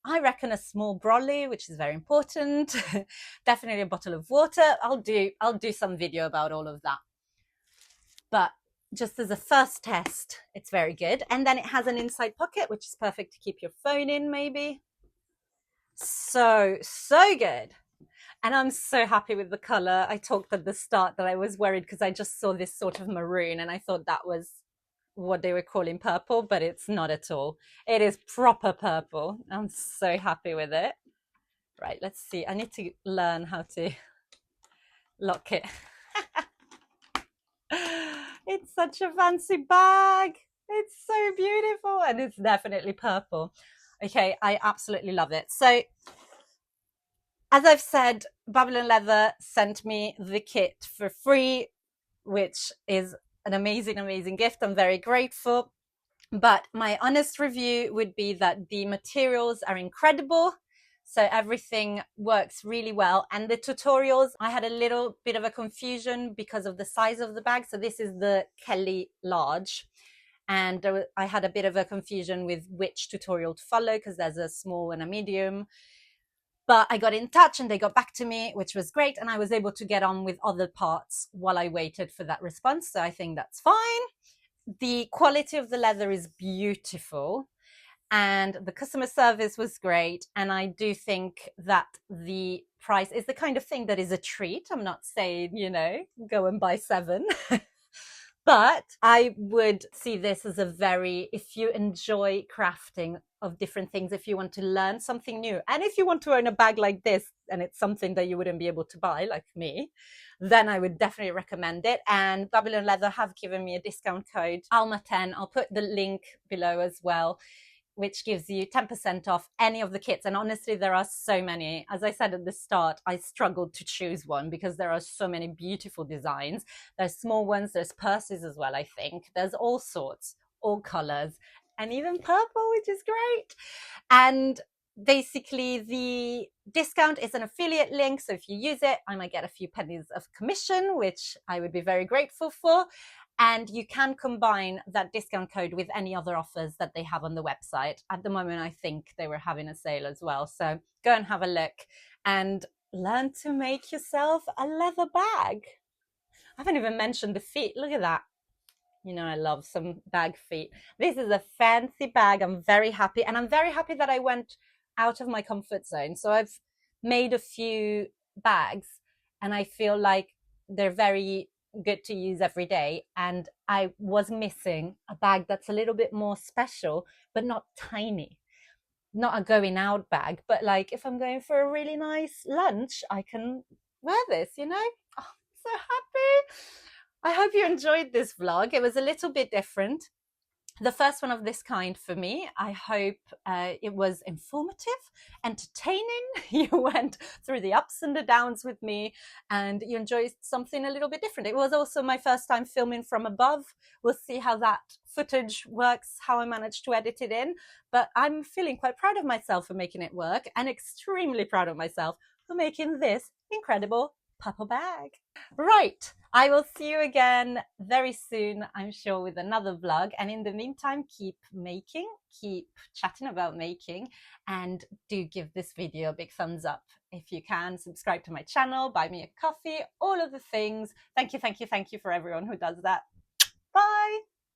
Speaker 1: I reckon a small brolly, which is very important. Definitely a bottle of water. I'll do some video about all of that. but just as a first test, it's very good. And then it has an inside pocket, which is perfect to keep your phone in, maybe. So good. And I'm so happy with the color. I talked at the start that I was worried because I just saw this sort of maroon and I thought that was what they were calling purple, but it's not at all. It is proper purple. I'm so happy with it. Right, let's see. I need to learn how to lock it. It's such a fancy bag. It's so beautiful and it's definitely purple. Okay, I absolutely love it. So as I've said, Babylon Leather sent me the kit for free, which is an amazing, amazing gift. I'm very grateful. But my honest review would be that the materials are incredible. So everything works really well. And the tutorials, I had a little bit of a confusion because of the size of the bag. So this is the Kelly Large. And I had a bit of a confusion with which tutorial to follow because there's a small and a medium. But I got in touch and they got back to me, which was great. And I was able to get on with other parts while I waited for that response. So I think that's fine. The quality of the leather is beautiful and the customer service was great. And I do think that the price is the kind of thing that is a treat. I'm not saying, go and buy 7. But I would see this as if you enjoy crafting of different things, if you want to learn something new, and if you want to own a bag like this, and it's something that you wouldn't be able to buy, like me, then I would definitely recommend it. And Babylon Leather have given me a discount code, ALMA10. I'll put the link below as well, which gives you 10% off any of the kits. And honestly, there are so many. As I said at the start, I struggled to choose one because there are so many beautiful designs. There's small ones, there's purses as well, I think. There's all sorts, all colors, and even purple, which is great. And basically, the discount is an affiliate link. So if you use it, I might get a few pennies of commission, which I would be very grateful for. And you can combine that discount code with any other offers that they have on the website. At the moment, I think they were having a sale as well. So go and have a look and learn to make yourself a leather bag. I haven't even mentioned the feet. Look at that. I love some bag feet. This is a fancy bag. I'm very happy. And I'm very happy that I went out of my comfort zone. So I've made a few bags and I feel like they're very good to use every day. And I was missing a bag that's a little bit more special, but not tiny. Not a going out bag, but like if I'm going for a really nice lunch, I can wear this, Oh, I'm so happy. I hope you enjoyed this vlog. It was a little bit different. The first one of this kind for me. I hope it was informative, entertaining. You went through the ups and the downs with me and you enjoyed something a little bit different. It was also my first time filming from above. We'll see how that footage works, how I managed to edit it in. But I'm feeling quite proud of myself for making it work and extremely proud of myself for making this incredible purple bag. Right. I will see you again very soon, I'm sure, with another vlog. And in the meantime, keep making, keep chatting about making, and do give this video a big thumbs up. If you can, subscribe to my channel, buy me a coffee, all of the things. Thank you, thank you, thank you for everyone who does that. Bye.